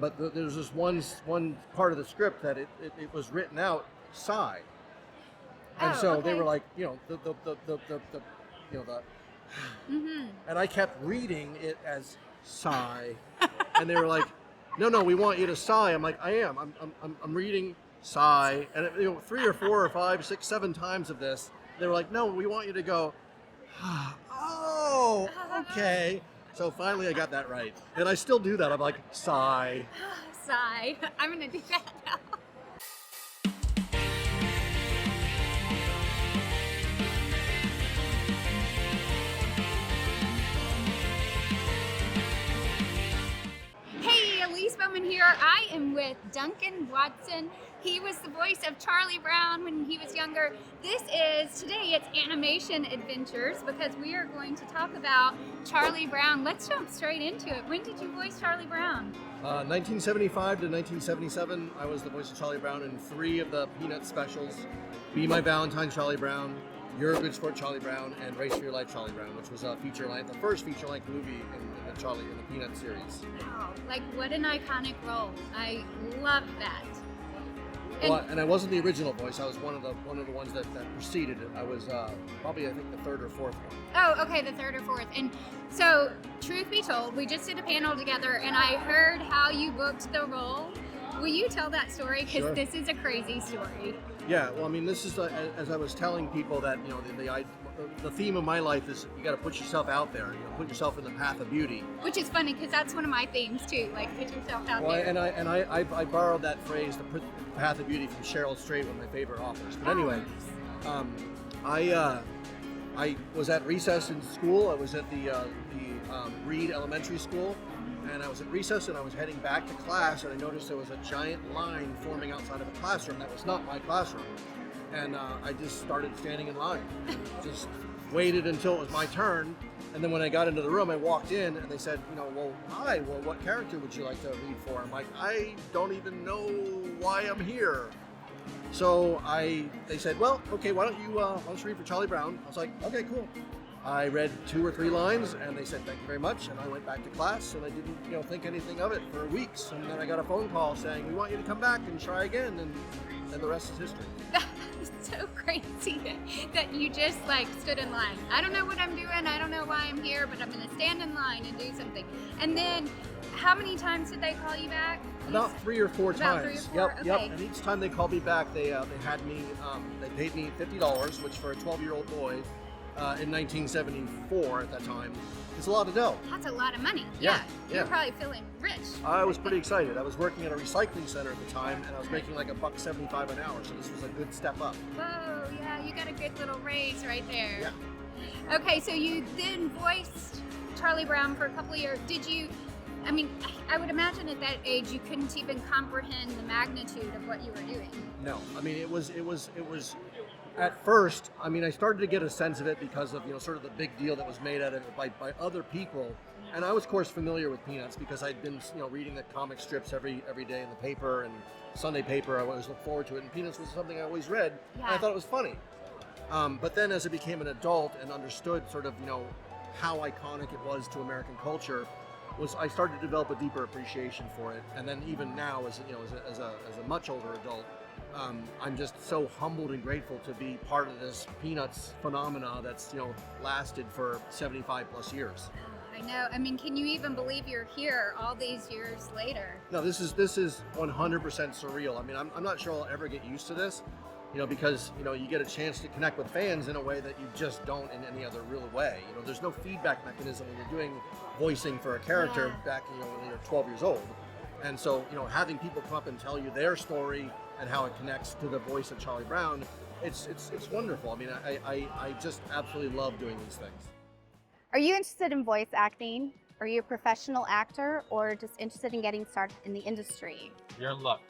But there's this one part of the script that it was written out sigh, and so okay. they were like, you know, the you know the, and I kept reading it as sigh, and they were like, no, we want you to sigh. I'm like, I am. I'm reading sigh, and you know, 3 or 4 or 5, 6, 7 times of this, they were like, no, we want you to go. Oh, okay. So finally I got that right. And I still do that. I'm like, sigh. Sigh. I'm gonna do that now. Hey, Elise Baughman here. I am with Duncan Watson. He was the voice of Charlie Brown when he was younger. Today it's animation adventures because we are going to talk about Charlie Brown. Let's jump straight into it. When did you voice Charlie Brown? 1975 to 1977, I was the voice of Charlie Brown in 3 of the Peanuts specials. Be My Valentine, Charlie Brown, You're a Good Sport, Charlie Brown, and Race for Your Life, Charlie Brown, which was a feature-length, the first feature-length movie in the Peanuts series. Wow, like what an iconic role. I love that. And I wasn't the original voice. I was one of the ones that preceded it. I was probably, I think, the 3rd or 4th one. Oh, okay, the 3rd or 4th. And so, truth be told, we just did a panel together, and I heard how you booked the role. Will you tell that story? Because Sure. This is a crazy story. Yeah, well, I mean, this is as I was telling people that, you know, the theme of my life is you got to put yourself out there. You know, put yourself in the path of beauty. Which is funny because that's one of my themes too. Like put yourself out Well, there. and I borrowed that phrase, the path of beauty, from Cheryl Strayed, one of my favorite authors. But anyway, I was at recess in school. I was at the Reed Elementary School, and I was at recess and I was heading back to class, and I noticed there was a giant line forming outside of a classroom that was not my classroom. And I just started standing in line, just waited until it was my turn. And then when I got into the room, I walked in and they said, you know, well, hi, well, what character would you like to read for? I'm like, I don't even know why I'm here. So they said, well, okay, why don't you read for Charlie Brown? I was like, okay, cool. I read 2 or 3 lines and they said, thank you very much. And I went back to class and I didn't, you know, think anything of it for weeks. And then I got a phone call saying, we want you to come back and try again. And the rest is history. That's so crazy that you just like stood in line. I don't know what I'm doing. I don't know why I'm here, but I'm going to stand in line and do something. And then how many times did they call you back? About 3 or 4 About times. 3 or 4? Yep. Okay. And each time they called me back, they had me. They paid me $50, which for a 12-year-old boy in 1974 at that time, is a lot of dough. That's a lot of money. Yeah. You're probably feeling rich. I was pretty excited. I was working at a recycling center at the time, and I was making like $1.75 an hour, so this was a good step up. Whoa, yeah, you got a good little raise right there. Yeah. Okay, so you then voiced Charlie Brown for a couple of years. I mean, I would imagine at that age you couldn't even comprehend the magnitude of what you were doing. No, I mean, it was at first, I mean, I started to get a sense of it because of, you know, sort of the big deal that was made out of it by other people. And I was, of course, familiar with Peanuts because I'd been, you know, reading the comic strips every day in the paper and Sunday paper. I always looked forward to it. And Peanuts was something I always read. Yeah. And I thought it was funny. But then as I became an adult and understood sort of, you know, how iconic it was to American culture, I started to develop a deeper appreciation for it. And then even now, as you know, as a much older adult, I'm just so humbled and grateful to be part of this Peanuts phenomena that's, you know, lasted for 75 plus years. I know. I mean, can you even believe you're here all these years later? No, this is 100% surreal. I mean, I'm not sure I'll ever get used to this, you know, because, you know, you get a chance to connect with fans in a way that you just don't in any other real way. You know, there's no feedback mechanism when you're doing voicing for a character back, you know, when you're 12 years old. And so, you know, having people come up and tell you their story and how it connects to the voice of Charlie Brown, it's wonderful. I mean, I just absolutely love doing these things. Are you interested in voice acting? Are you a professional actor or just interested in getting started in the industry? You're in luck.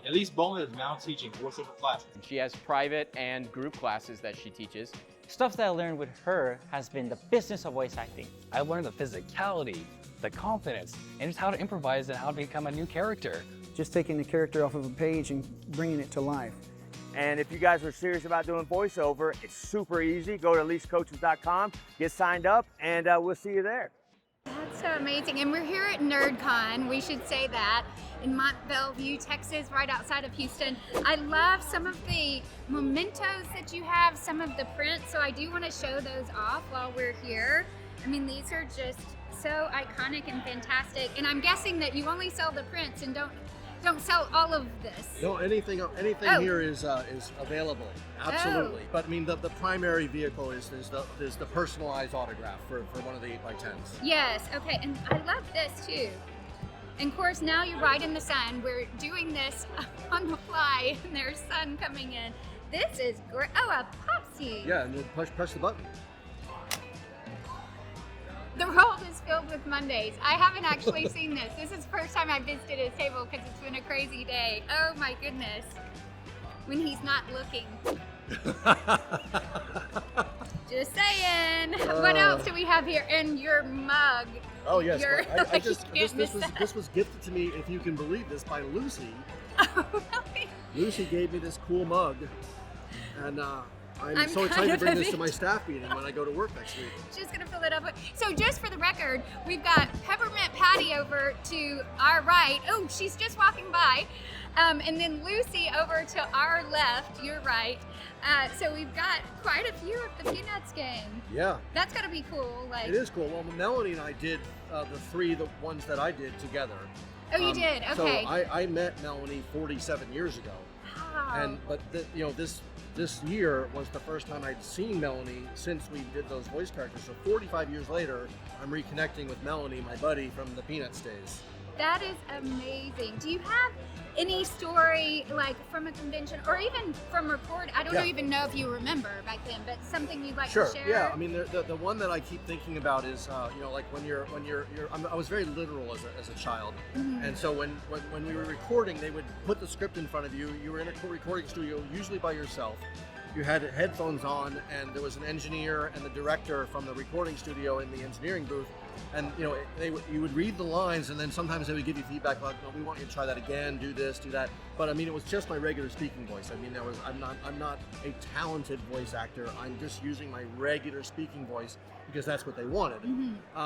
Elise Baughman is now teaching voiceover classes. She has private and group classes that she teaches. Stuff that I learned with her has been the business of voice acting. I learned the physicality, the confidence, and just how to improvise and how to become a new character. Just taking the character off of a page and bringing it to life. And if you guys are serious about doing voiceover, it's super easy. Go to elisecoaches.com, get signed up, and we'll see you there. That's so amazing. And we're here at NerdCon, we should say that, in Mont Belvieu, Texas, right outside of Houston. I love some of the mementos that you have, some of the prints, so I do want to show those off while we're here. I mean, these are just so iconic and fantastic. And I'm guessing that you only sell the prints and don't sell all of this. No, anything here is available, absolutely. Oh. But I mean, the primary vehicle is the personalized autograph for one of the 8x10s. Yes, okay, and I love this too. And of course, now you're right in the sun. We're doing this on the fly, and there's sun coming in. This is great. Oh, a Popsy. Yeah, and then press the button. The world is filled with Mondays. I haven't actually seen this. This is the first time I visited his table because it's been a crazy day. Oh my goodness. When he's not looking. Just saying. What else do we have here? And your mug. Oh yes, This this was gifted to me, if you can believe this, by Lucy. Oh, really? Lucy gave me this cool mug, and I'm so excited to bring this to my staff meeting when I go to work next week. Just gonna fill it up. So just for the record, we've got Peppermint Patty over to our right. Oh, she's just walking by. And then Lucy over to our left, your right. So we've got quite a few of the Peanuts gang. Yeah. That's gotta be cool. Like, it is cool. Well, Melanie and I did the ones that I did together. Oh, you did? Okay. So I met Melanie 47 years ago. Wow. But this year was the first time I'd seen Melanie since we did those voice characters. So 45 years later, I'm reconnecting with Melanie, my buddy from the Peanuts days. That is amazing. Do you have any story, like from a convention or even from record? I don't even know if you remember back then, but something you'd like to share? Yeah. I mean, the one that I keep thinking about is, like when you're I was very literal as a child, and so when we were recording, they would put the script in front of you. You were in a recording studio, usually by yourself. You had headphones on, and there was an engineer and the director from the recording studio in the engineering booth. And you would read the lines, and then sometimes they would give you feedback like, "No, we want you to try that again, do this, do that." But I mean, it was just my regular speaking voice. I mean, I'm not a talented voice actor. I'm just using my regular speaking voice because that's what they wanted.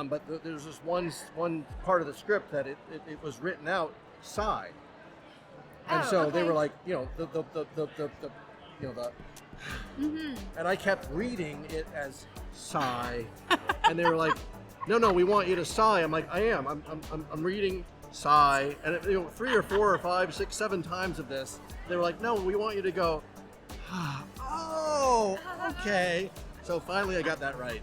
But there's this one part of the script that it was written out sigh, and so they were like, and I kept reading it as sigh, and they were like, no, we want you to sigh. I'm like, I am. I'm reading sigh, and 3 or 4 or 5, 6, 7 times of this, they were like, no, we want you to go. Oh, okay. So finally, I got that right.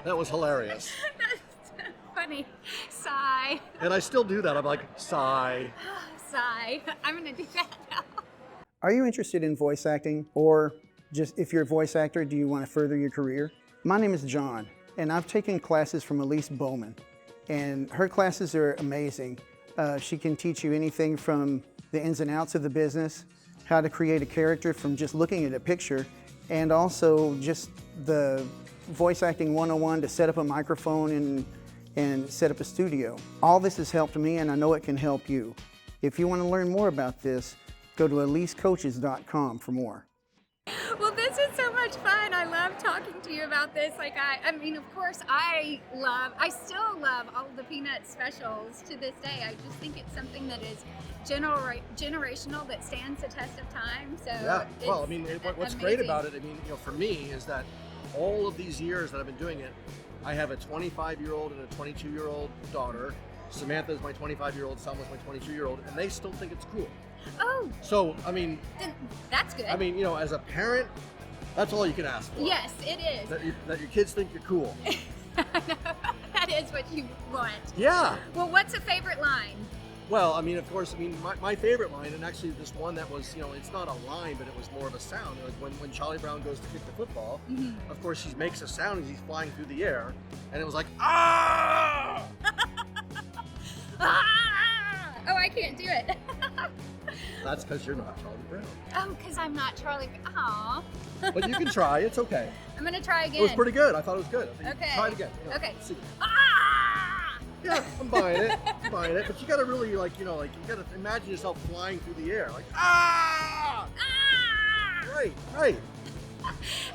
That was hilarious. That's funny. Sigh. And I still do that. I'm like, sigh. Sigh. I'm gonna do that now. Are you interested in voice acting, or just if you're a voice actor, do you want to further your career? My name is John, and I've taken classes from Elise Baughman, and her classes are amazing. She can teach you anything from the ins and outs of the business, how to create a character from just looking at a picture, and also just the voice acting 101 to set up a microphone and set up a studio. All this has helped me, and I know it can help you. If you want to learn more about this, go to elisecoaches.com for more. Well, this is so much fun. I love talking to you about this. Like, I mean, of course, I still love all the Peanuts specials to this day. I just think it's something that is generational, that stands the test of time. So yeah. Well, I mean, what's great about it, I mean, for me, is that all of these years that I've been doing it, I have a 25-year-old and a 22-year-old daughter. Samantha is my 25-year-old, Selma's my 22-year-old, and they still think it's cool. Oh. So, I mean, then that's good. I mean, as a parent, that's all you can ask for. Yes, it is. That your kids think you're cool. That is what you want. Yeah. Well, what's a favorite line? Well, I mean, of course, my favorite line, and actually this one that was, it's not a line, but it was more of a sound. It was when Charlie Brown goes to kick the football. Of course, he makes a sound as he's flying through the air, and it was like, ah! Ah! Oh, I can't do it. That's because you're not Charlie Brown. Oh, because I'm not Charlie. Aw. But you can try. It's okay. I'm gonna try again. It was pretty good. I thought it was good. Okay. Try it again. Okay. See. Ah! Yeah, I'm buying it. But you gotta really you gotta imagine yourself flying through the air, like ah! Ah! Right.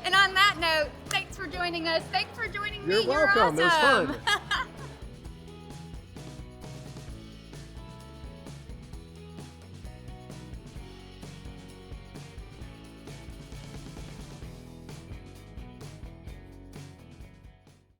And on that note, thanks for joining us. Thanks for joining me. You're welcome. It was awesome. fun.